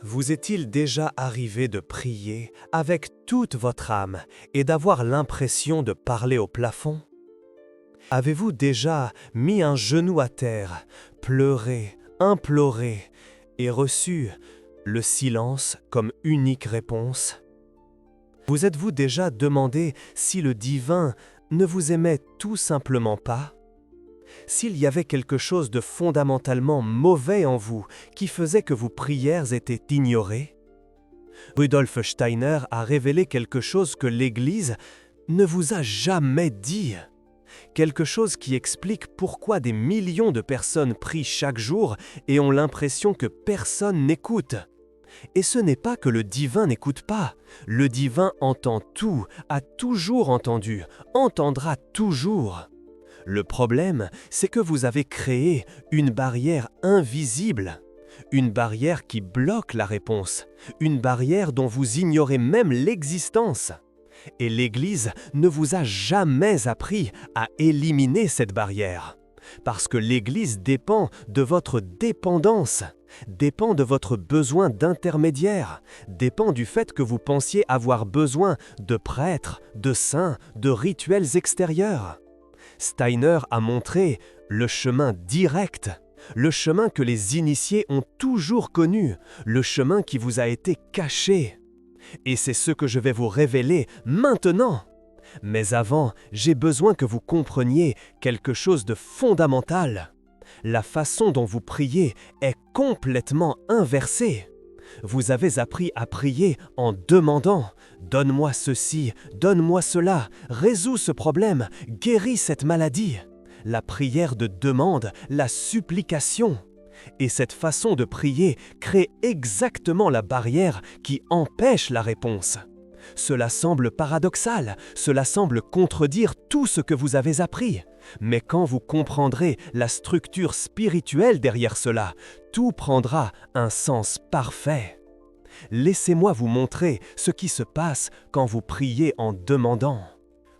Vous est-il déjà arrivé de prier avec toute votre âme et d'avoir l'impression de parler au plafond? Avez-vous déjà mis un genou à terre, pleuré, imploré et reçu le silence comme unique réponse? Vous êtes-vous déjà demandé si le divin ne vous aimait tout simplement pas? S'il y avait quelque chose de fondamentalement mauvais en vous qui faisait que vos prières étaient ignorées? Rudolf Steiner a révélé quelque chose que l'Église ne vous a jamais dit. Quelque chose qui explique pourquoi des millions de personnes prient chaque jour et ont l'impression que personne n'écoute. Et ce n'est pas que le divin n'écoute pas. Le divin entend tout, a toujours entendu, entendra toujours. Le problème, c'est que vous avez créé une barrière invisible, une barrière qui bloque la réponse, une barrière dont vous ignorez même l'existence. Et l'Église ne vous a jamais appris à éliminer cette barrière, parce que l'Église dépend de votre dépendance, dépend de votre besoin d'intermédiaire, dépend du fait que vous pensiez avoir besoin de prêtres, de saints, de rituels extérieurs. Steiner a montré le chemin direct, le chemin que les initiés ont toujours connu, le chemin qui vous a été caché. Et c'est ce que je vais vous révéler maintenant. Mais avant, j'ai besoin que vous compreniez quelque chose de fondamental. La façon dont vous priez est complètement inversée. Vous avez appris à prier en demandant « Donne-moi ceci, donne-moi cela, résous ce problème, guéris cette maladie ». La prière de demande, la supplication. Et cette façon de prier crée exactement la barrière qui empêche la réponse. Cela semble paradoxal, cela semble contredire tout ce que vous avez appris. Mais quand vous comprendrez la structure spirituelle derrière cela, tout prendra un sens parfait. Laissez-moi vous montrer ce qui se passe quand vous priez en demandant.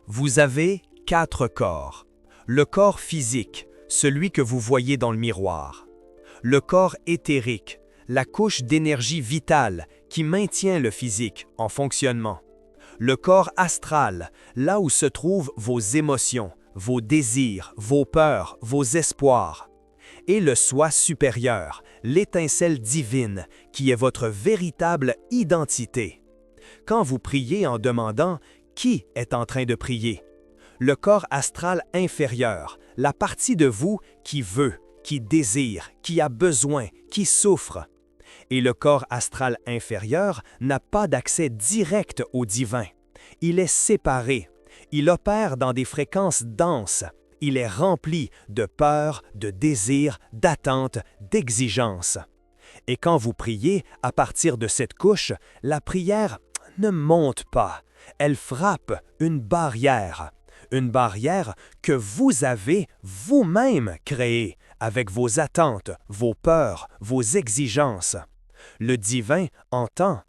Vous avez 4 corps. Le corps physique, celui que vous voyez dans le miroir. Le corps éthérique, la couche d'énergie vitale qui maintient le physique en fonctionnement. Le corps astral, là où se trouvent vos émotions, vos désirs, vos peurs, vos espoirs. Et le soi supérieur, l'étincelle divine, qui est votre véritable identité. Quand vous priez en demandant, qui est en train de prier? Le corps astral inférieur, la partie de vous qui veut, qui désire, qui a besoin, qui souffre. Et le corps astral inférieur n'a pas d'accès direct au divin. Il est séparé. Il opère dans des fréquences denses. Il est rempli de peur, de désir, d'attente, d'exigence. Et quand vous priez à partir de cette couche, la prière ne monte pas. Elle frappe une barrière. Une barrière que vous avez vous-même créée avec vos attentes, vos peurs, vos exigences. Le divin entend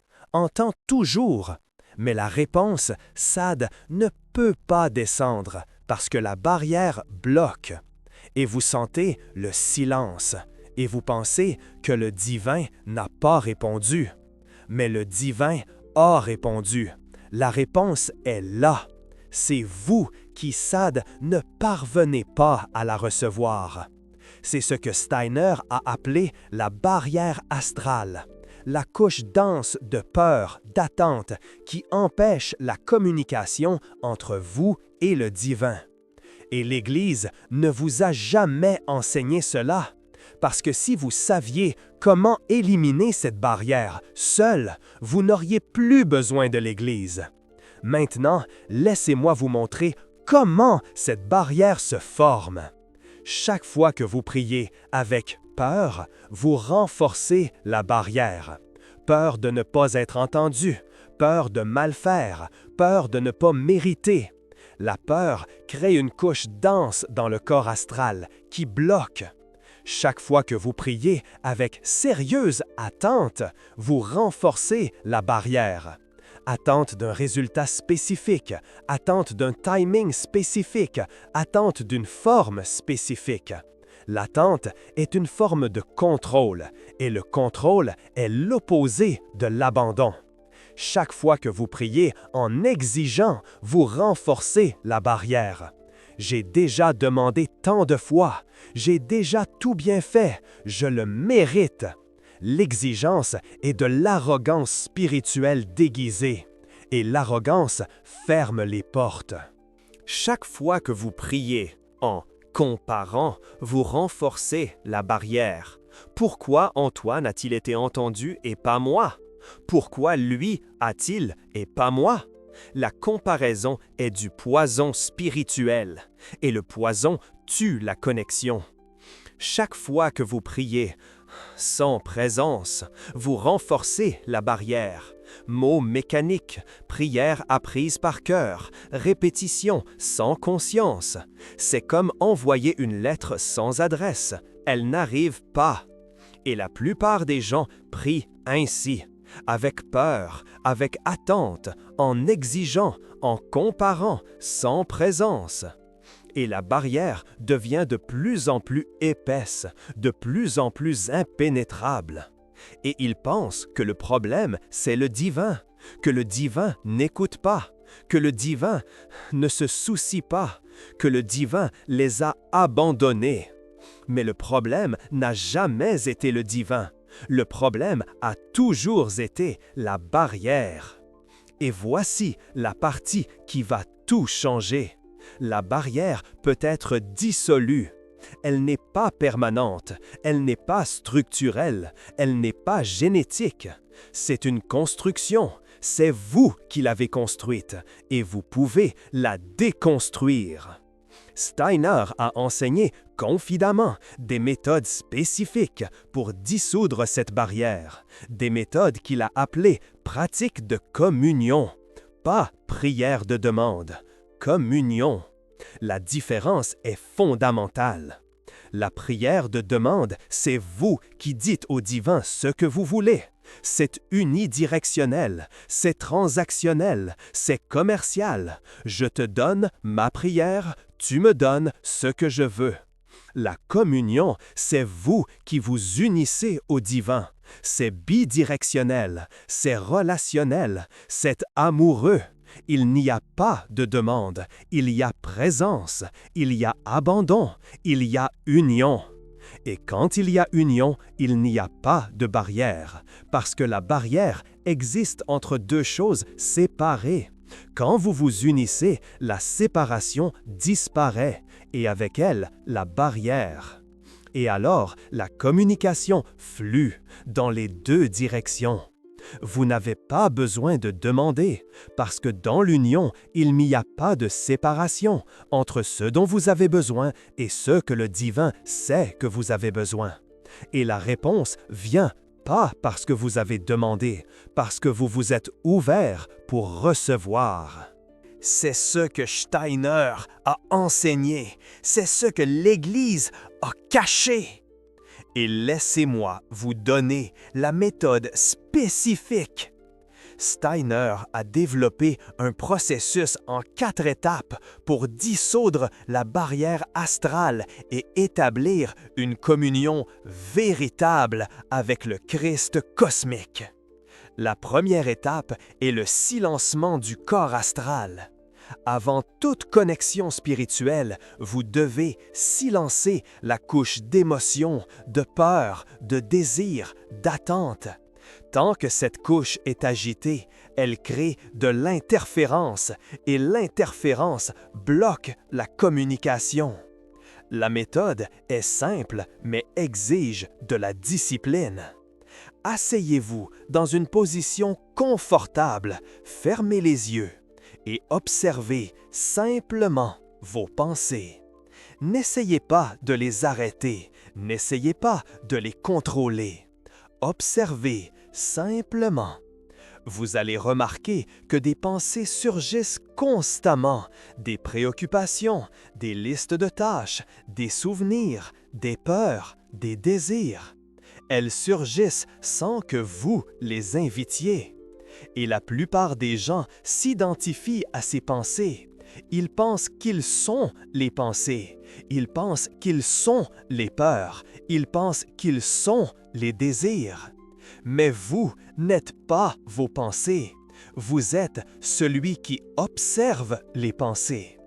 toujours, mais la réponse, Sade, ne peut pas descendre parce que la barrière bloque. Et vous sentez le silence, et vous pensez que le divin n'a pas répondu. Mais le divin a répondu. La réponse est là. C'est vous qui, Sade, ne parvenez pas à la recevoir. C'est ce que Steiner a appelé la barrière astrale, la couche dense de peur, d'attente, qui empêche la communication entre vous et le divin. Et l'Église ne vous a jamais enseigné cela, parce que si vous saviez comment éliminer cette barrière seul, vous n'auriez plus besoin de l'Église. Maintenant, laissez-moi vous montrer comment cette barrière se forme. Chaque fois que vous priez avec peur, vous renforcez la barrière. Peur de ne pas être entendu, peur de mal faire, peur de ne pas mériter. La peur crée une couche dense dans le corps astral qui bloque. Chaque fois que vous priez avec sérieuse attente, vous renforcez la barrière. Attente d'un résultat spécifique, attente d'un timing spécifique, attente d'une forme spécifique. L'attente est une forme de contrôle, et le contrôle est l'opposé de l'abandon. Chaque fois que vous priez en exigeant, vous renforcez la barrière. J'ai déjà demandé tant de fois, j'ai déjà tout bien fait, je le mérite. L'exigence est de l'arrogance spirituelle déguisée, et l'arrogance ferme les portes. Chaque fois que vous priez en comparant, vous renforcez la barrière. Pourquoi Antoine a-t-il été entendu et pas moi? Pourquoi lui a-t-il et pas moi? La comparaison est du poison spirituel, et le poison tue la connexion. Chaque fois que vous priez sans présence, vous renforcez la barrière. Mots mécaniques, prières apprises par cœur, répétition sans conscience. C'est comme envoyer une lettre sans adresse. Elle n'arrive pas. Et la plupart des gens prient ainsi, avec peur, avec attente, en exigeant, en comparant, sans présence. Et la barrière devient de plus en plus épaisse, de plus en plus impénétrable. Et ils pensent que le problème, c'est le divin, que le divin n'écoute pas, que le divin ne se soucie pas, que le divin les a abandonnés. Mais le problème n'a jamais été le divin. Le problème a toujours été la barrière. Et voici la partie qui va tout changer. La barrière peut être dissolue. Elle n'est pas permanente, elle n'est pas structurelle, elle n'est pas génétique. C'est une construction, c'est vous qui l'avez construite et vous pouvez la déconstruire. Steiner a enseigné confidemment des méthodes spécifiques pour dissoudre cette barrière, des méthodes qu'il a appelées pratiques de communion, pas prière de demande, communion. La différence est fondamentale. La prière de demande, c'est vous qui dites au divin ce que vous voulez. C'est unidirectionnel, c'est transactionnel, c'est commercial. Je te donne ma prière, tu me donnes ce que je veux. La communion, c'est vous qui vous unissez au divin. C'est bidirectionnel, c'est relationnel, c'est amoureux. Il n'y a pas de demande, il y a présence, il y a abandon, il y a union. Et quand il y a union, il n'y a pas de barrière, parce que la barrière existe entre deux choses séparées. Quand vous vous unissez, la séparation disparaît, et avec elle, la barrière. Et alors, la communication flue dans les deux directions. Vous n'avez pas besoin de demander, parce que dans l'union, il n'y a pas de séparation entre ce dont vous avez besoin et ce que le divin sait que vous avez besoin. Et la réponse vient pas parce que vous avez demandé, parce que vous vous êtes ouvert pour recevoir. C'est ce que Steiner a enseigné, c'est ce que l'Église a caché. Et laissez-moi vous donner la méthode spécifique. Steiner a développé un processus en 4 étapes pour dissoudre la barrière astrale et établir une communion véritable avec le Christ cosmique. La première étape est le silencement du corps astral. Avant toute connexion spirituelle, vous devez silencer la couche d'émotion, de peur, de désir, d'attente. Tant que cette couche est agitée, elle crée de l'interférence et l'interférence bloque la communication. La méthode est simple mais exige de la discipline. Asseyez-vous dans une position confortable, fermez les yeux et observez simplement vos pensées. N'essayez pas de les arrêter, n'essayez pas de les contrôler. Observez simplement. Vous allez remarquer que des pensées surgissent constamment, des préoccupations, des listes de tâches, des souvenirs, des peurs, des désirs. Elles surgissent sans que vous les invitiez. Et la plupart des gens s'identifient à ces pensées. Ils pensent qu'ils sont les pensées. Ils pensent qu'ils sont les peurs. Ils pensent qu'ils sont les désirs. Mais vous n'êtes pas vos pensées. Vous êtes celui qui observe les pensées.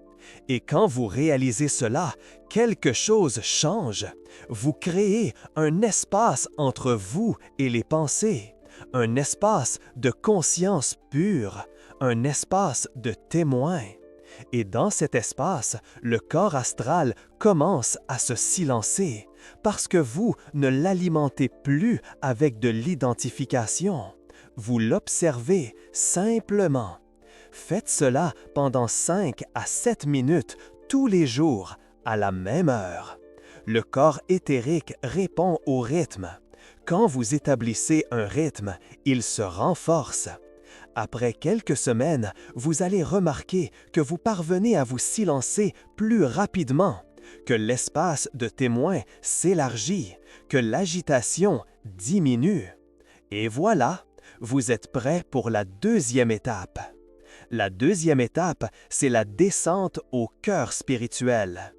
Et quand vous réalisez cela, quelque chose change. Vous créez un espace entre vous et les pensées, un espace de conscience pure, un espace de témoin. Et dans cet espace, le corps astral commence à se silencer parce que vous ne l'alimentez plus avec de l'identification. Vous l'observez simplement. Faites cela pendant 5 à 7 minutes tous les jours à la même heure. Le corps éthérique répond au rythme. Quand vous établissez un rythme, il se renforce. Après quelques semaines, vous allez remarquer que vous parvenez à vous silencer plus rapidement, que l'espace de témoin s'élargit, que l'agitation diminue. Et voilà, vous êtes prêt pour la deuxième étape. La deuxième étape, c'est la descente au cœur spirituel.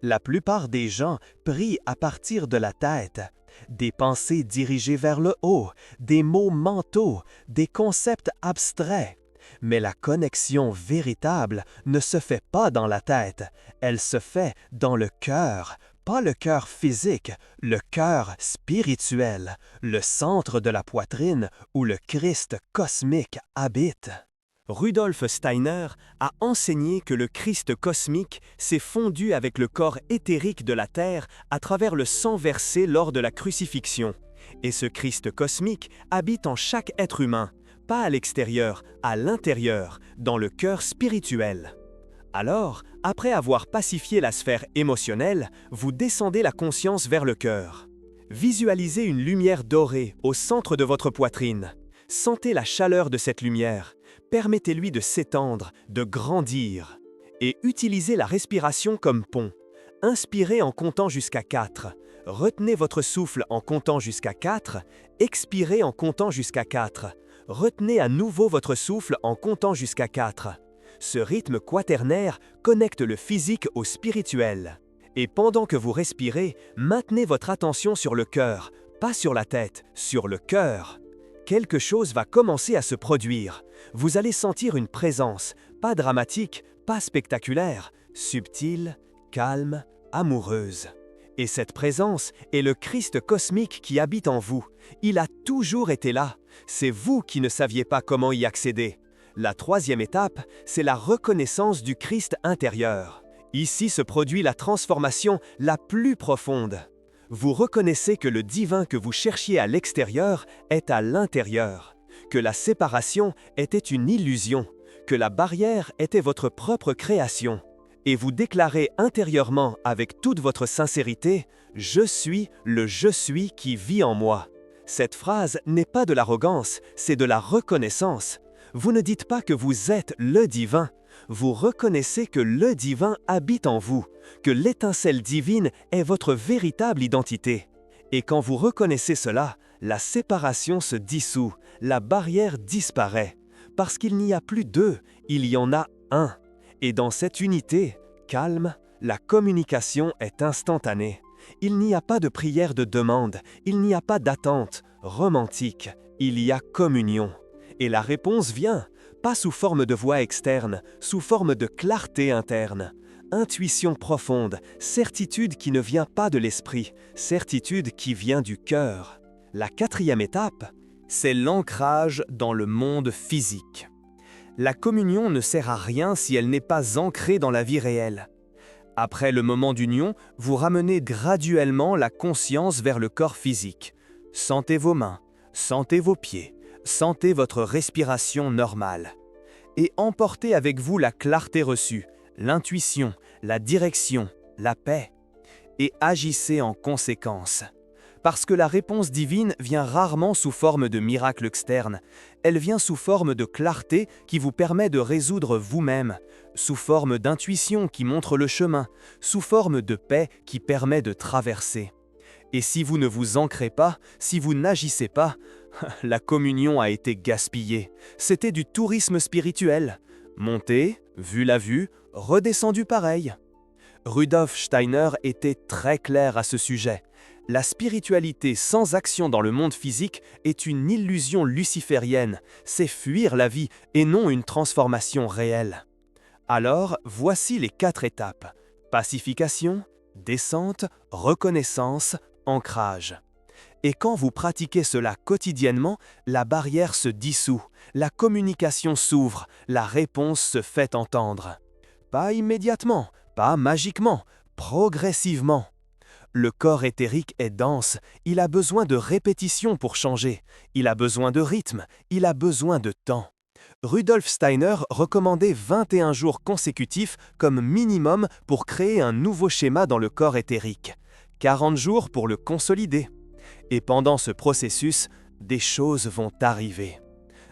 La plupart des gens prient à partir de la tête, des pensées dirigées vers le haut, des mots mentaux, des concepts abstraits. Mais la connexion véritable ne se fait pas dans la tête, elle se fait dans le cœur, pas le cœur physique, le cœur spirituel, le centre de la poitrine où le Christ cosmique habite. Rudolf Steiner a enseigné que le Christ cosmique s'est fondu avec le corps éthérique de la Terre à travers le sang versé lors de la crucifixion. Et ce Christ cosmique habite en chaque être humain, pas à l'extérieur, à l'intérieur, dans le cœur spirituel. Alors, après avoir pacifié la sphère émotionnelle, vous descendez la conscience vers le cœur. Visualisez une lumière dorée au centre de votre poitrine. Sentez la chaleur de cette lumière. Permettez-lui de s'étendre, de grandir. Et utilisez la respiration comme pont. Inspirez en comptant jusqu'à 4. Retenez votre souffle en comptant jusqu'à 4. Expirez en comptant jusqu'à 4. Retenez à nouveau votre souffle en comptant jusqu'à 4. Ce rythme quaternaire connecte le physique au spirituel. Et pendant que vous respirez, maintenez votre attention sur le cœur, pas sur la tête, sur le cœur. Quelque chose va commencer à se produire. Vous allez sentir une présence, pas dramatique, pas spectaculaire, subtile, calme, amoureuse. Et cette présence est le Christ cosmique qui habite en vous. Il a toujours été là. C'est vous qui ne saviez pas comment y accéder. La troisième étape, c'est la reconnaissance du Christ intérieur. Ici se produit la transformation la plus profonde. Vous reconnaissez que le divin que vous cherchiez à l'extérieur est à l'intérieur, que la séparation était une illusion, que la barrière était votre propre création. Et vous déclarez intérieurement avec toute votre sincérité « Je suis le je suis qui vit en moi ». Cette phrase n'est pas de l'arrogance, c'est de la reconnaissance. Vous ne dites pas que vous êtes le divin, vous reconnaissez que le divin habite en vous, que l'étincelle divine est votre véritable identité. Et quand vous reconnaissez cela, la séparation se dissout, la barrière disparaît. Parce qu'il n'y a plus deux, il y en a un. Et dans cette unité, calme, la communication est instantanée. Il n'y a pas de prière de demande, il n'y a pas d'attente romantique, il y a communion. Et la réponse vient, pas sous forme de voix externe, sous forme de clarté interne. Intuition profonde, certitude qui ne vient pas de l'esprit, certitude qui vient du cœur. La quatrième étape, c'est l'ancrage dans le monde physique. La communion ne sert à rien si elle n'est pas ancrée dans la vie réelle. Après le moment d'union, vous ramenez graduellement la conscience vers le corps physique. Sentez vos mains, sentez vos pieds, sentez votre respiration normale. Et emportez avec vous la clarté reçue, l'intuition, la direction, la paix. Et agissez en conséquence. Parce que la réponse divine vient rarement sous forme de miracle externe. Elle vient sous forme de clarté qui vous permet de résoudre vous-même, sous forme d'intuition qui montre le chemin, sous forme de paix qui permet de traverser. Et si vous ne vous ancrez pas, si vous n'agissez pas, la communion a été gaspillée. C'était du tourisme spirituel. Monter, Vu la vue, redescendu pareil. Rudolf Steiner était très clair à ce sujet. La spiritualité sans action dans le monde physique est une illusion luciférienne, c'est fuir la vie et non une transformation réelle. Alors, voici les 4 étapes. Pacification, descente, reconnaissance, ancrage. Et quand vous pratiquez cela quotidiennement, la barrière se dissout, la communication s'ouvre, la réponse se fait entendre. Pas immédiatement, pas magiquement, progressivement. Le corps éthérique est dense, il a besoin de répétition pour changer, il a besoin de rythme, il a besoin de temps. Rudolf Steiner recommandait 21 jours consécutifs comme minimum pour créer un nouveau schéma dans le corps éthérique, 40 jours pour le consolider. Et pendant ce processus, des choses vont arriver.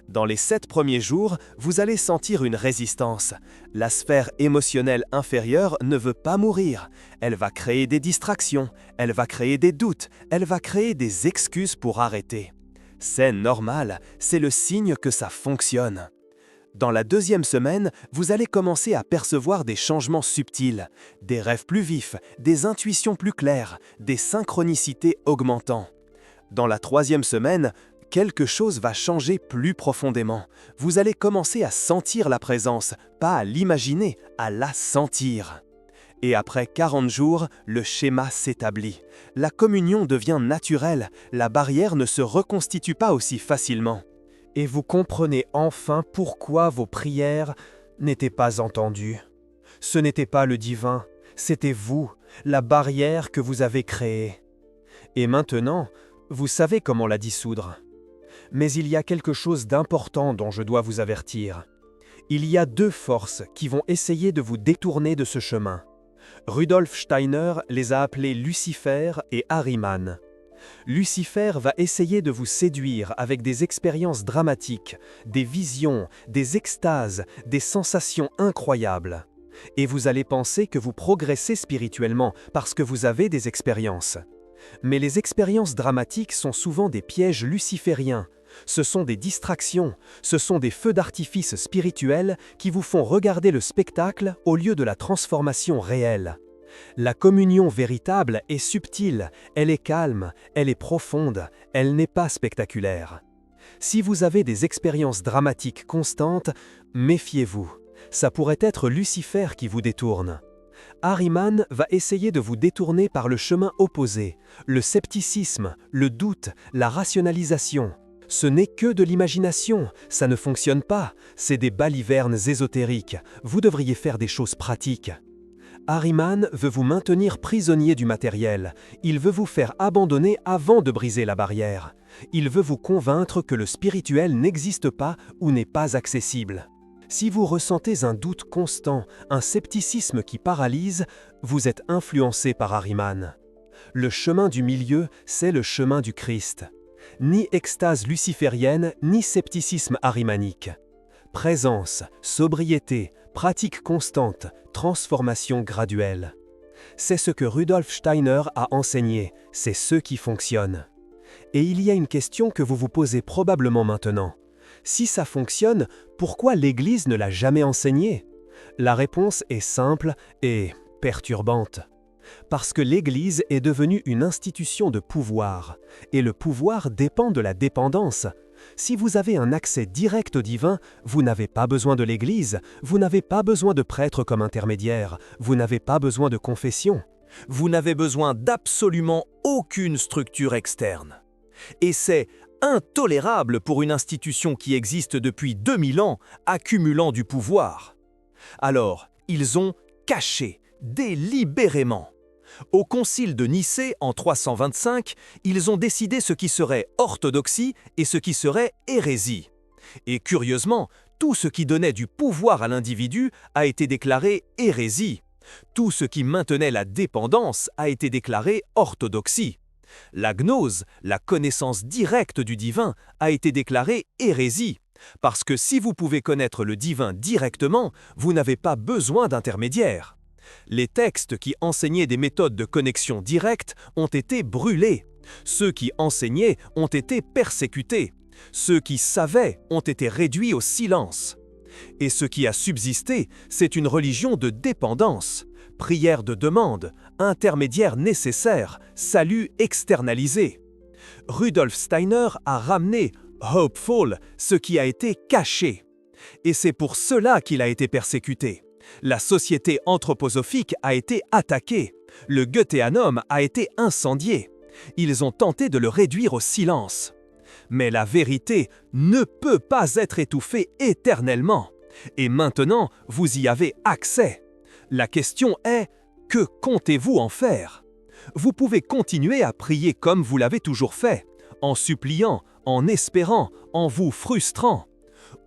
Dans les 7 premiers jours, vous allez sentir une résistance. La sphère émotionnelle inférieure ne veut pas mourir. Elle va créer des distractions, elle va créer des doutes, elle va créer des excuses pour arrêter. C'est normal, c'est le signe que ça fonctionne. Dans la 2e semaine, vous allez commencer à percevoir des changements subtils, des rêves plus vifs, des intuitions plus claires, des synchronicités augmentant. Dans la 3e semaine, quelque chose va changer plus profondément. Vous allez commencer à sentir la présence, pas à l'imaginer, à la sentir. Et après 40 jours, le schéma s'établit. La communion devient naturelle, la barrière ne se reconstitue pas aussi facilement. Et vous comprenez enfin pourquoi vos prières n'étaient pas entendues. Ce n'était pas le divin, c'était vous, la barrière que vous avez créée. Et maintenant, vous savez comment la dissoudre. Mais il y a quelque chose d'important dont je dois vous avertir. Il y a 2 forces qui vont essayer de vous détourner de ce chemin. Rudolf Steiner les a appelés Lucifer et Ahriman. Lucifer va essayer de vous séduire avec des expériences dramatiques, des visions, des extases, des sensations incroyables. Et vous allez penser que vous progressez spirituellement parce que vous avez des expériences. Mais les expériences dramatiques sont souvent des pièges lucifériens. Ce sont des distractions, ce sont des feux d'artifice spirituels qui vous font regarder le spectacle au lieu de la transformation réelle. La communion véritable est subtile, elle est calme, elle est profonde, elle n'est pas spectaculaire. Si vous avez des expériences dramatiques constantes, méfiez-vous, ça pourrait être Lucifer qui vous détourne. Ahriman va essayer de vous détourner par le chemin opposé, le scepticisme, le doute, la rationalisation. Ce n'est que de l'imagination, ça ne fonctionne pas, c'est des balivernes ésotériques, vous devriez faire des choses pratiques. Ahriman veut vous maintenir prisonnier du matériel, il veut vous faire abandonner avant de briser la barrière. Il veut vous convaincre que le spirituel n'existe pas ou n'est pas accessible. Si vous ressentez un doute constant, un scepticisme qui paralyse, vous êtes influencé par Ahriman. Le chemin du milieu, c'est le chemin du Christ. Ni extase luciférienne, ni scepticisme ahrimanique. Présence, sobriété, pratique constante, transformation graduelle. C'est ce que Rudolf Steiner a enseigné, c'est ce qui fonctionne. Et il y a une question que vous vous posez probablement maintenant. Si ça fonctionne, pourquoi l'Église ne l'a jamais enseigné? La réponse est simple et perturbante. Parce que l'Église est devenue une institution de pouvoir, et le pouvoir dépend de la dépendance. Si vous avez un accès direct au divin, vous n'avez pas besoin de l'Église, vous n'avez pas besoin de prêtres comme intermédiaires, vous n'avez pas besoin de confession. Vous n'avez besoin d'absolument aucune structure externe. Et c'est intolérable pour une institution qui existe depuis 2000 ans, accumulant du pouvoir. Alors, ils ont caché, délibérément. Au concile de Nicée en 325, ils ont décidé ce qui serait orthodoxie et ce qui serait hérésie. Et curieusement, tout ce qui donnait du pouvoir à l'individu a été déclaré hérésie. Tout ce qui maintenait la dépendance a été déclaré orthodoxie. La gnose, la connaissance directe du divin, a été déclarée hérésie. Parce que si vous pouvez connaître le divin directement, vous n'avez pas besoin d'intermédiaire. Les textes qui enseignaient des méthodes de connexion directe ont été brûlés. Ceux qui enseignaient ont été persécutés. Ceux qui savaient ont été réduits au silence. Et ce qui a subsisté, c'est une religion de dépendance, prière de demande, intermédiaire nécessaire, salut externalisé. Rudolf Steiner a ramené hopeful ce qui a été caché. Et c'est pour cela qu'il a été persécuté. La société anthroposophique a été attaquée. Le Goetheanum a été incendié. Ils ont tenté de le réduire au silence. Mais la vérité ne peut pas être étouffée éternellement. Et maintenant, vous y avez accès. La question est, que comptez-vous en faire? Vous pouvez continuer à prier comme vous l'avez toujours fait, en suppliant, en espérant, en vous frustrant.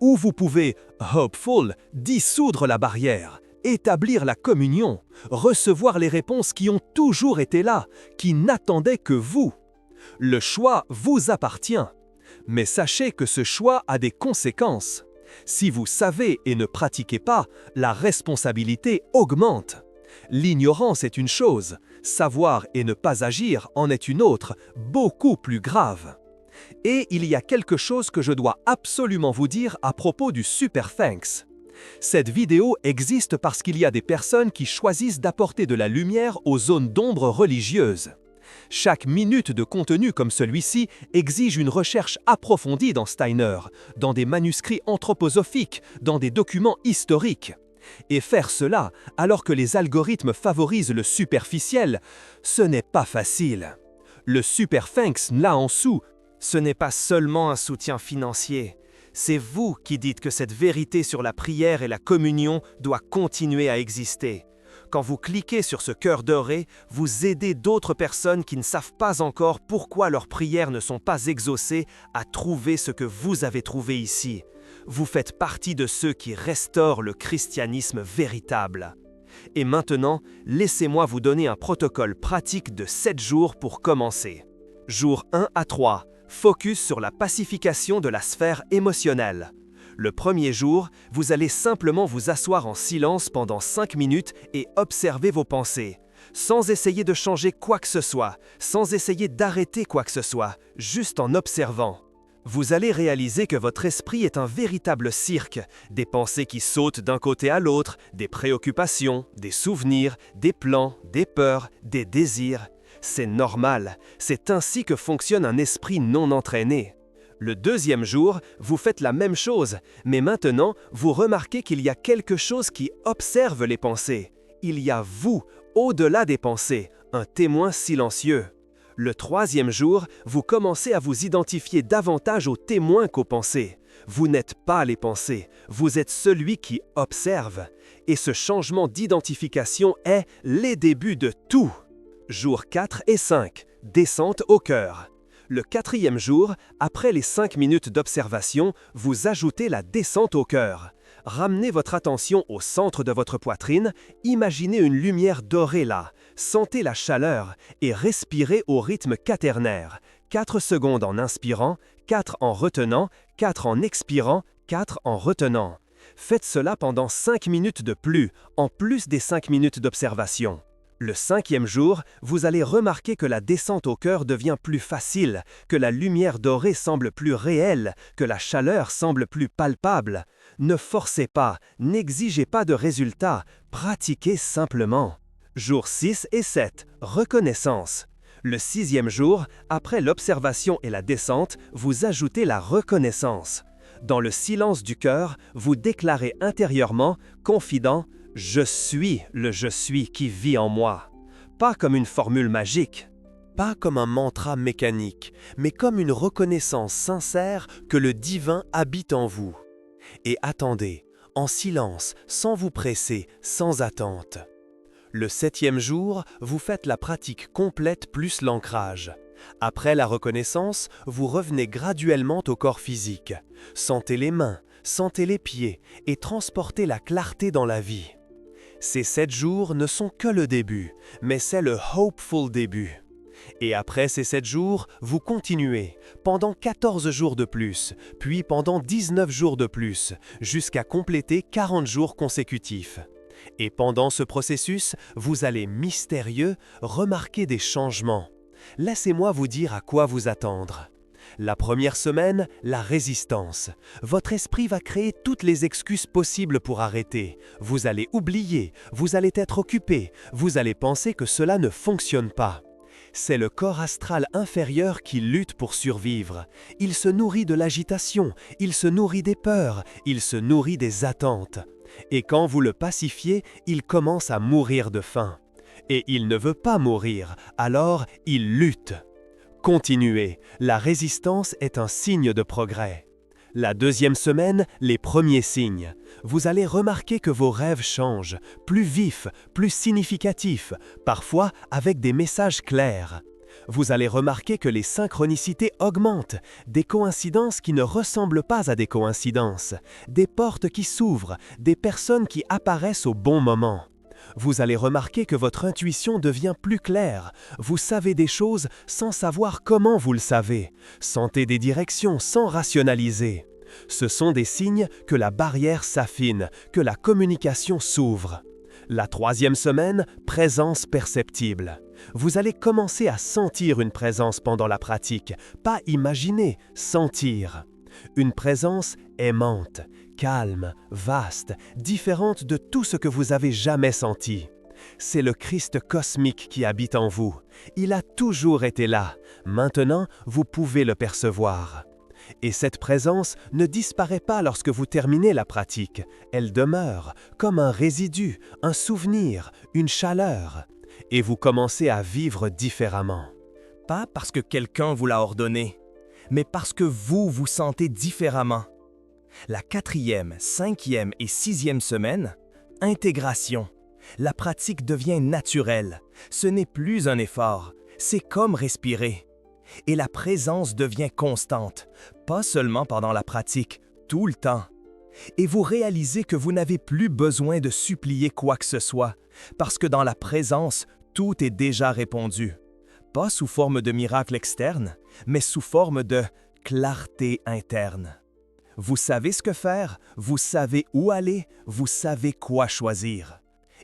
Ou vous pouvez, hopeful, dissoudre la barrière, établir la communion, recevoir les réponses qui ont toujours été là, qui n'attendaient que vous. Le choix vous appartient. Mais sachez que ce choix a des conséquences. Si vous savez et ne pratiquez pas, la responsabilité augmente. L'ignorance est une chose, savoir et ne pas agir en est une autre, beaucoup plus grave. Et il y a quelque chose que je dois absolument vous dire à propos du Super Thanks. Cette vidéo existe parce qu'il y a des personnes qui choisissent d'apporter de la lumière aux zones d'ombre religieuses. Chaque minute de contenu comme celui-ci exige une recherche approfondie dans Steiner, dans des manuscrits anthroposophiques, dans des documents historiques. Et faire cela, alors que les algorithmes favorisent le superficiel, ce n'est pas facile. Le Super Thanks, là en dessous, ce n'est pas seulement un soutien financier. C'est vous qui dites que cette vérité sur la prière et la communion doit continuer à exister. Quand vous cliquez sur ce cœur doré, vous aidez d'autres personnes qui ne savent pas encore pourquoi leurs prières ne sont pas exaucées à trouver ce que vous avez trouvé ici. Vous faites partie de ceux qui restaurent le christianisme véritable. Et maintenant, laissez-moi vous donner un protocole pratique de 7 jours pour commencer. Jour 1 à 3, focus sur la pacification de la sphère émotionnelle. Le premier jour, vous allez simplement vous asseoir en silence pendant 5 minutes et observer vos pensées, sans essayer de changer quoi que ce soit, sans essayer d'arrêter quoi que ce soit, juste en observant. Vous allez réaliser que votre esprit est un véritable cirque, des pensées qui sautent d'un côté à l'autre, des préoccupations, des souvenirs, des plans, des peurs, des désirs. C'est normal, c'est ainsi que fonctionne un esprit non entraîné. Le deuxième jour, vous faites la même chose, mais maintenant, vous remarquez qu'il y a quelque chose qui observe les pensées. Il y a vous, au-delà des pensées, un témoin silencieux. Le troisième jour, vous commencez à vous identifier davantage aux témoins qu'aux pensées. Vous n'êtes pas les pensées, vous êtes celui qui observe. Et ce changement d'identification est les débuts de tout. Jours 4 et 5, descente au cœur. Le quatrième jour, après les 5 minutes d'observation, vous ajoutez la descente au cœur. Ramenez votre attention au centre de votre poitrine, imaginez une lumière dorée là, sentez la chaleur et respirez au rythme quaternaire. 4 secondes en inspirant, 4 en retenant, 4 en expirant, 4 en retenant. Faites cela pendant 5 minutes de plus, en plus des 5 minutes d'observation. Le 5e jour, vous allez remarquer que la descente au cœur devient plus facile, que la lumière dorée semble plus réelle, que la chaleur semble plus palpable. Ne forcez pas, n'exigez pas de résultats, pratiquez simplement. Jour 6 et 7, reconnaissance. Le 6e jour, après l'observation et la descente, vous ajoutez la reconnaissance. Dans le silence du cœur, vous déclarez intérieurement, confident, « Je suis le je suis qui vit en moi ». Pas comme une formule magique, pas comme un mantra mécanique, mais comme une reconnaissance sincère que le divin habite en vous. Et attendez, en silence, sans vous presser, sans attente. Le 7e jour, vous faites la pratique complète plus l'ancrage. Après la reconnaissance, vous revenez graduellement au corps physique. Sentez les mains, sentez les pieds et transportez la clarté dans la vie. Ces 7 jours ne sont que le début, mais c'est le hopeful début. Et après ces 7 jours, vous continuez, pendant 14 jours de plus, puis pendant 19 jours de plus, jusqu'à compléter 40 jours consécutifs. Et pendant ce processus, vous allez mystérieux remarquer des changements. Laissez-moi vous dire à quoi vous attendre. La première semaine, la résistance. Votre esprit va créer toutes les excuses possibles pour arrêter. Vous allez oublier, vous allez être occupé, vous allez penser que cela ne fonctionne pas. C'est le corps astral inférieur qui lutte pour survivre. Il se nourrit de l'agitation, il se nourrit des peurs, il se nourrit des attentes. Et quand vous le pacifiez, il commence à mourir de faim. Et il ne veut pas mourir, alors il lutte. Continuez, la résistance est un signe de progrès. La deuxième semaine, les premiers signes. Vous allez remarquer que vos rêves changent, plus vifs, plus significatifs, parfois avec des messages clairs. Vous allez remarquer que les synchronicités augmentent, des coïncidences qui ne ressemblent pas à des coïncidences, des portes qui s'ouvrent, des personnes qui apparaissent au bon moment. Vous allez remarquer que votre intuition devient plus claire. Vous savez des choses sans savoir comment vous le savez. Sentez des directions sans rationaliser. Ce sont des signes que la barrière s'affine, que la communication s'ouvre. La troisième semaine, présence perceptible. Vous allez commencer à sentir une présence pendant la pratique, pas imaginer, sentir. Une présence aimante, calme, vaste, différente de tout ce que vous avez jamais senti. C'est le Christ cosmique qui habite en vous. Il a toujours été là. Maintenant, vous pouvez le percevoir. Et cette présence ne disparaît pas lorsque vous terminez la pratique. Elle demeure comme un résidu, un souvenir, une chaleur. Et vous commencez à vivre différemment. Pas parce que quelqu'un vous l'a ordonné, mais parce que vous vous sentez différemment. La 4e, 5e et 6e semaine, intégration. La pratique devient naturelle. Ce n'est plus un effort, c'est comme respirer. Et la présence devient constante, pas seulement pendant la pratique, tout le temps. Et vous réalisez que vous n'avez plus besoin de supplier quoi que ce soit, parce que dans la présence, tout est déjà répondu. Pas sous forme de miracle externe, mais sous forme de clarté interne. Vous savez ce que faire, vous savez où aller, vous savez quoi choisir.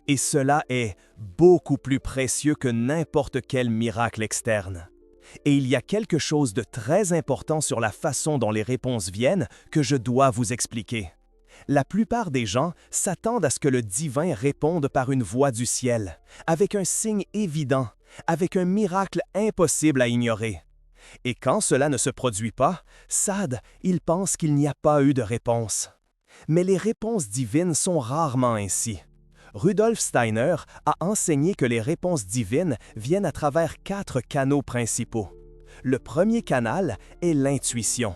Et cela est beaucoup plus précieux que n'importe quel miracle externe. Et il y a quelque chose de très important sur la façon dont les réponses viennent que je dois vous expliquer. La plupart des gens s'attendent à ce que le divin réponde par une voix du ciel, avec un signe évident, avec un miracle impossible à ignorer. Et quand cela ne se produit pas, il pense qu'il n'y a pas eu de réponse. Mais les réponses divines sont rarement ainsi. Rudolf Steiner a enseigné que les réponses divines viennent à travers 4 canaux principaux. Le premier canal est l'intuition.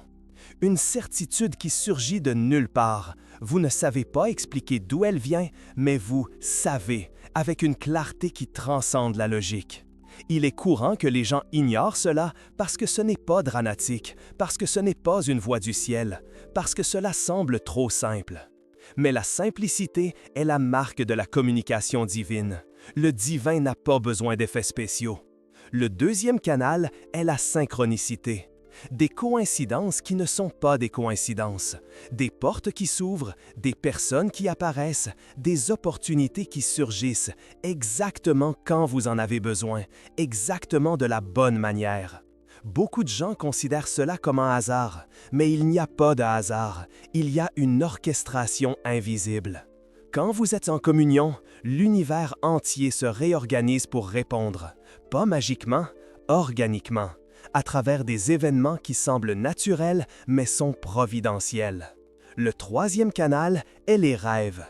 Une certitude qui surgit de nulle part. Vous ne savez pas expliquer d'où elle vient, mais vous savez, avec une clarté qui transcende la logique. Il est courant que les gens ignorent cela parce que ce n'est pas dramatique, parce que ce n'est pas une voix du ciel, parce que cela semble trop simple. Mais la simplicité est la marque de la communication divine. Le divin n'a pas besoin d'effets spéciaux. Le deuxième canal est la synchronicité. Des coïncidences qui ne sont pas des coïncidences, des portes qui s'ouvrent, des personnes qui apparaissent, des opportunités qui surgissent, exactement quand vous en avez besoin, exactement de la bonne manière. Beaucoup de gens considèrent cela comme un hasard, mais il n'y a pas de hasard, il y a une orchestration invisible. Quand vous êtes en communion, l'univers entier se réorganise pour répondre, pas magiquement, organiquement, à travers des événements qui semblent naturels mais sont providentiels. Le troisième canal est les rêves.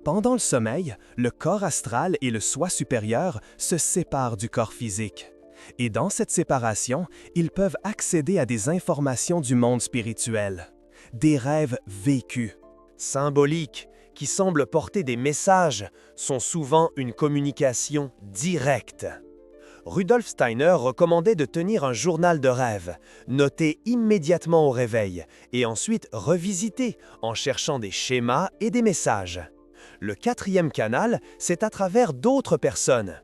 Pendant le sommeil, le corps astral et le soi supérieur se séparent du corps physique. Et dans cette séparation, ils peuvent accéder à des informations du monde spirituel, des rêves vécus, Symboliques, qui semblent porter des messages, sont souvent une communication directe. Rudolf Steiner recommandait de tenir un journal de rêves, noté immédiatement au réveil, et ensuite revisité en cherchant des schémas et des messages. Le quatrième canal, c'est à travers d'autres personnes.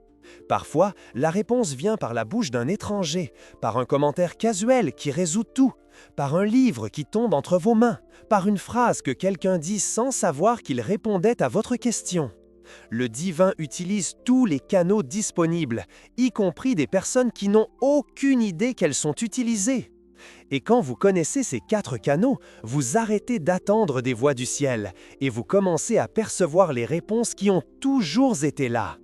Parfois, la réponse vient par la bouche d'un étranger, par un commentaire casuel qui résout tout, par un livre qui tombe entre vos mains, par une phrase que quelqu'un dit sans savoir qu'il répondait à votre question. Le divin utilise tous les canaux disponibles, y compris des personnes qui n'ont aucune idée qu'elles sont utilisées. Et quand vous connaissez ces 4 canaux, vous arrêtez d'attendre des voix du ciel et vous commencez à percevoir les réponses qui ont toujours été là.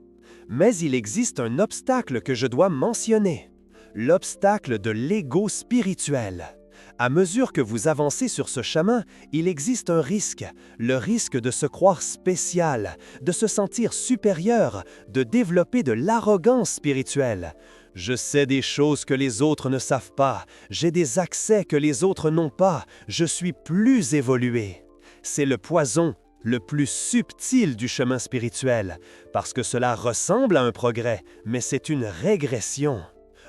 Mais il existe un obstacle que je dois mentionner, l'obstacle de l'ego spirituel. À mesure que vous avancez sur ce chemin, il existe un risque, le risque de se croire spécial, de se sentir supérieur, de développer de l'arrogance spirituelle. Je sais des choses que les autres ne savent pas, j'ai des accès que les autres n'ont pas, je suis plus évolué. C'est le poison le plus subtil du chemin spirituel, parce que cela ressemble à un progrès, mais c'est une régression.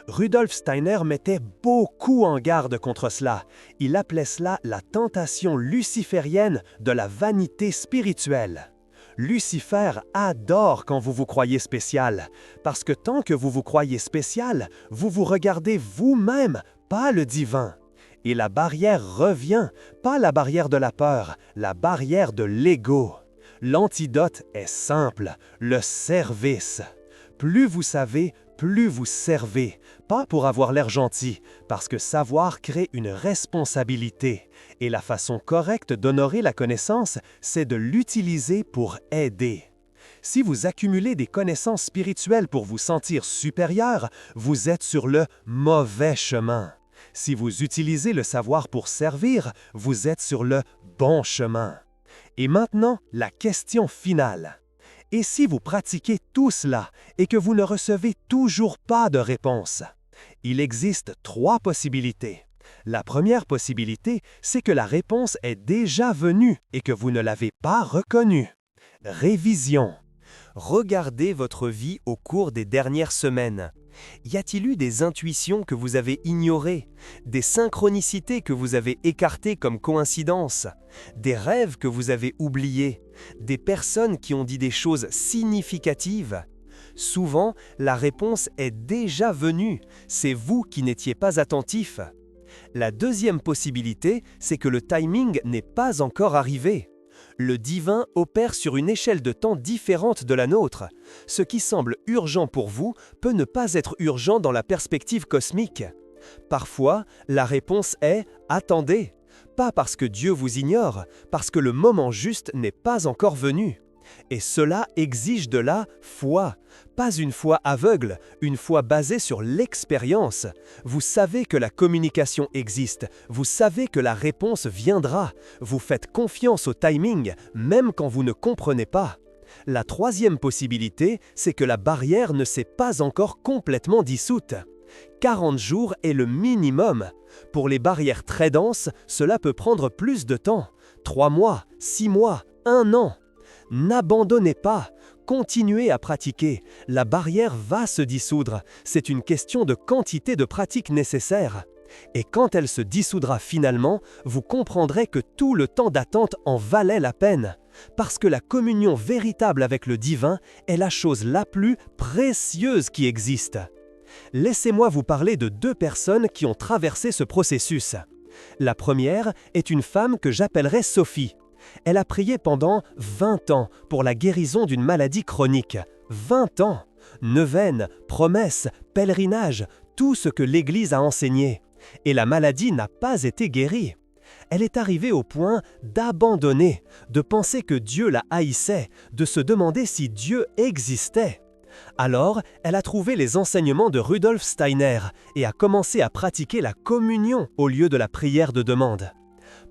Rudolf Steiner mettait beaucoup en garde contre cela. Il appelait cela la tentation luciférienne de la vanité spirituelle. Lucifer adore quand vous vous croyez spécial, parce que tant que vous vous croyez spécial, vous vous regardez vous-même, pas le divin. Et la barrière revient, pas la barrière de la peur, la barrière de l'ego. L'antidote est simple, le service. Plus vous savez, plus vous servez, pas pour avoir l'air gentil, parce que savoir crée une responsabilité. Et la façon correcte d'honorer la connaissance, c'est de l'utiliser pour aider. Si vous accumulez des connaissances spirituelles pour vous sentir supérieur, vous êtes sur le mauvais chemin. Si vous utilisez le savoir pour servir, vous êtes sur le bon chemin. Et maintenant, la question finale. Et si vous pratiquez tout cela et que vous ne recevez toujours pas de réponse? Il existe 3 possibilités. La première possibilité, c'est que la réponse est déjà venue et que vous ne l'avez pas reconnue. Révision. Regardez votre vie au cours des dernières semaines. Y a-t-il eu des intuitions que vous avez ignorées, des synchronicités que vous avez écartées comme coïncidences, des rêves que vous avez oubliés, des personnes qui ont dit des choses significatives? Souvent, la réponse est déjà venue, c'est vous qui n'étiez pas attentif. La deuxième possibilité, c'est que le timing n'est pas encore arrivé. Le divin opère sur une échelle de temps différente de la nôtre. Ce qui semble urgent pour vous peut ne pas être urgent dans la perspective cosmique. Parfois, la réponse est « attendez », pas parce que Dieu vous ignore, parce que le moment juste n'est pas encore venu. Et cela exige de la foi, pas une foi aveugle, une foi basée sur l'expérience. Vous savez que la communication existe, vous savez que la réponse viendra, vous faites confiance au timing, même quand vous ne comprenez pas. La troisième possibilité, c'est que la barrière ne s'est pas encore complètement dissoute. 40 jours est le minimum. Pour les barrières très denses, cela peut prendre plus de temps. 3 mois, 6 mois, 1 an. N'abandonnez pas, continuez à pratiquer, la barrière va se dissoudre, c'est une question de quantité de pratique nécessaire. Et quand elle se dissoudra finalement, vous comprendrez que tout le temps d'attente en valait la peine, parce que la communion véritable avec le divin est la chose la plus précieuse qui existe. Laissez-moi vous parler de 2 personnes qui ont traversé ce processus. La première est une femme que j'appellerai Sophie. Elle a prié pendant 20 ans pour la guérison d'une maladie chronique. 20 ans! Neuvaines, promesses, pèlerinages, tout ce que l'Église a enseigné. Et la maladie n'a pas été guérie. Elle est arrivée au point d'abandonner, de penser que Dieu la haïssait, de se demander si Dieu existait. Alors, elle a trouvé les enseignements de Rudolf Steiner et a commencé à pratiquer la communion au lieu de la prière de demande.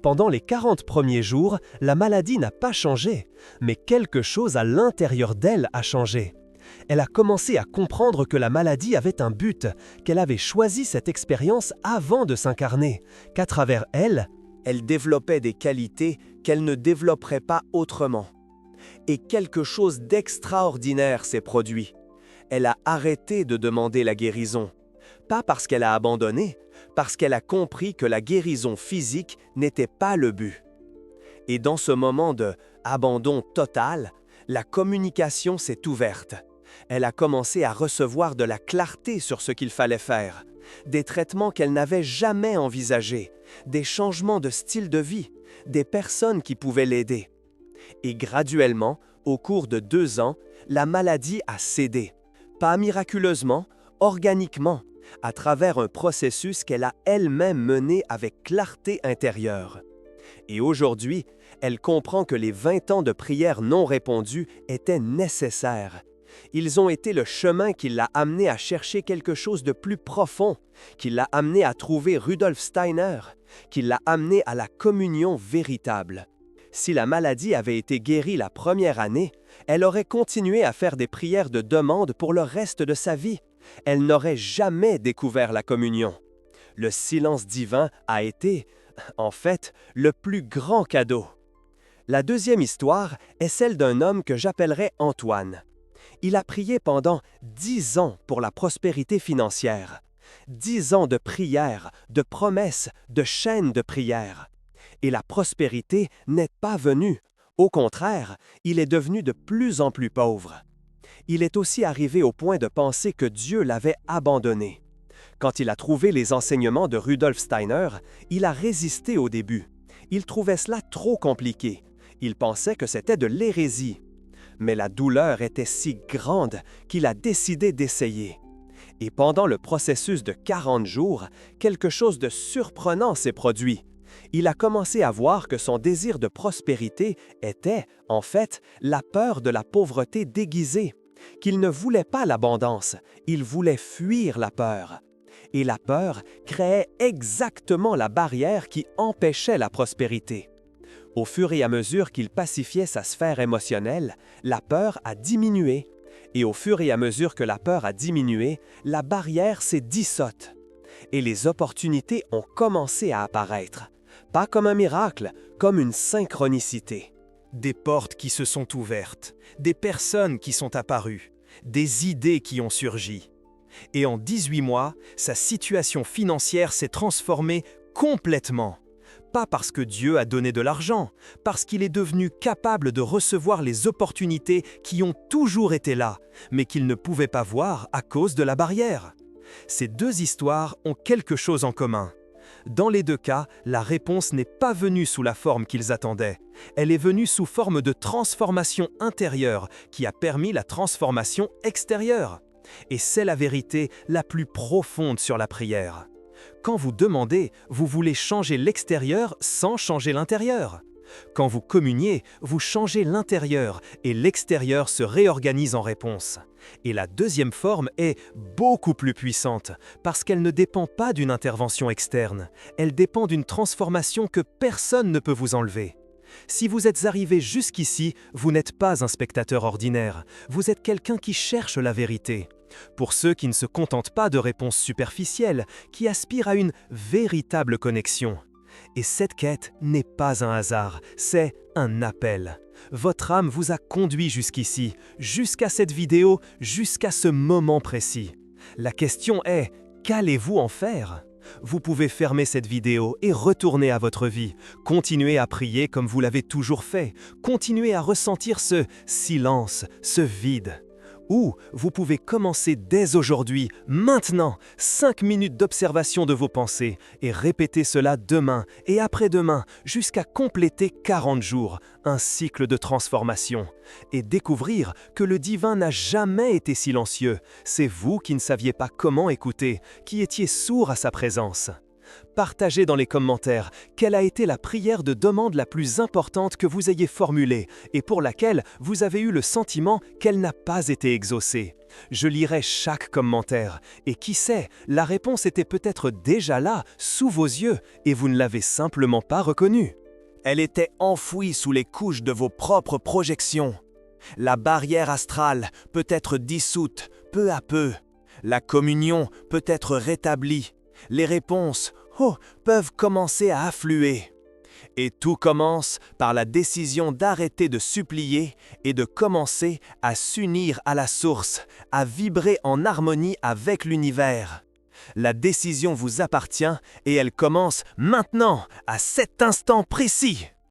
Pendant les 40 premiers jours, la maladie n'a pas changé, mais quelque chose à l'intérieur d'elle a changé. Elle a commencé à comprendre que la maladie avait un but, qu'elle avait choisi cette expérience avant de s'incarner, qu'à travers elle, elle développait des qualités qu'elle ne développerait pas autrement. Et quelque chose d'extraordinaire s'est produit. Elle a arrêté de demander la guérison. Pas parce qu'elle a abandonné, parce qu'elle a compris que la guérison physique n'était pas le but. Et dans ce moment de abandon total, la communication s'est ouverte. Elle a commencé à recevoir de la clarté sur ce qu'il fallait faire, des traitements qu'elle n'avait jamais envisagés, des changements de style de vie, des personnes qui pouvaient l'aider. Et graduellement, au cours de 2 ans, la maladie a cédé. Pas miraculeusement, organiquement, à travers un processus qu'elle a elle-même mené avec clarté intérieure. Et aujourd'hui, elle comprend que les 20 ans de prière non répondues étaient nécessaires. Ils ont été le chemin qui l'a amené à chercher quelque chose de plus profond, qui l'a amené à trouver Rudolf Steiner, qui l'a amené à la communion véritable. Si la maladie avait été guérie la première année, elle aurait continué à faire des prières de demande pour le reste de sa vie. Elle n'aurait jamais découvert la communion. Le silence divin a été, en fait, le plus grand cadeau. La deuxième histoire est celle d'un homme que j'appellerais Antoine. Il a prié pendant 10 ans pour la prospérité financière. 10 ans de prières, de promesses, de chaînes de prières. Et la prospérité n'est pas venue. Au contraire, il est devenu de plus en plus pauvre. Il est aussi arrivé au point de penser que Dieu l'avait abandonné. Quand il a trouvé les enseignements de Rudolf Steiner, il a résisté au début. Il trouvait cela trop compliqué. Il pensait que c'était de l'hérésie. Mais la douleur était si grande qu'il a décidé d'essayer. Et pendant le processus de 40 jours, quelque chose de surprenant s'est produit. Il a commencé à voir que son désir de prospérité était, en fait, la peur de la pauvreté déguisée, qu'il ne voulait pas l'abondance, il voulait fuir la peur. Et la peur créait exactement la barrière qui empêchait la prospérité. Au fur et à mesure qu'il pacifiait sa sphère émotionnelle, la peur a diminué. Et au fur et à mesure que la peur a diminué, la barrière s'est dissoute. Et les opportunités ont commencé à apparaître. Pas comme un miracle, comme une synchronicité. Des portes qui se sont ouvertes, des personnes qui sont apparues, des idées qui ont surgi. Et en 18 mois, sa situation financière s'est transformée complètement. Pas parce que Dieu a donné de l'argent, parce qu'il est devenu capable de recevoir les opportunités qui ont toujours été là, mais qu'il ne pouvait pas voir à cause de la barrière. Ces deux histoires ont quelque chose en commun. Dans les deux cas, la réponse n'est pas venue sous la forme qu'ils attendaient. Elle est venue sous forme de transformation intérieure qui a permis la transformation extérieure. Et c'est la vérité la plus profonde sur la prière. Quand vous demandez, vous voulez changer l'extérieur sans changer l'intérieur. Quand vous communiez, vous changez l'intérieur et l'extérieur se réorganise en réponse. Et la deuxième forme est beaucoup plus puissante parce qu'elle ne dépend pas d'une intervention externe. Elle dépend d'une transformation que personne ne peut vous enlever. Si vous êtes arrivé jusqu'ici, vous n'êtes pas un spectateur ordinaire. Vous êtes quelqu'un qui cherche la vérité. Pour ceux qui ne se contentent pas de réponses superficielles, qui aspirent à une véritable connexion. Et cette quête n'est pas un hasard, c'est un appel. Votre âme vous a conduit jusqu'ici, jusqu'à cette vidéo, jusqu'à ce moment précis. La question est, qu'allez-vous en faire ? Vous pouvez fermer cette vidéo et retourner à votre vie. Continuez à prier comme vous l'avez toujours fait. Continuez à ressentir ce silence, ce vide. Ou vous pouvez commencer dès aujourd'hui, maintenant, 5 minutes d'observation de vos pensées et répéter cela demain et après-demain jusqu'à compléter 40 jours, un cycle de transformation. Et découvrir que le divin n'a jamais été silencieux. C'est vous qui ne saviez pas comment écouter, qui étiez sourd à sa présence. Partagez dans les commentaires quelle a été la prière de demande la plus importante que vous ayez formulée et pour laquelle vous avez eu le sentiment qu'elle n'a pas été exaucée. Je lirai chaque commentaire et qui sait, la réponse était peut-être déjà là, sous vos yeux, et vous ne l'avez simplement pas reconnue. Elle était enfouie sous les couches de vos propres projections. La barrière astrale peut être dissoute peu à peu. La communion peut être rétablie. Les réponses, peuvent commencer à affluer. Et tout commence par la décision d'arrêter de supplier et de commencer à s'unir à la source, à vibrer en harmonie avec l'univers. La décision vous appartient et elle commence maintenant, à cet instant précis.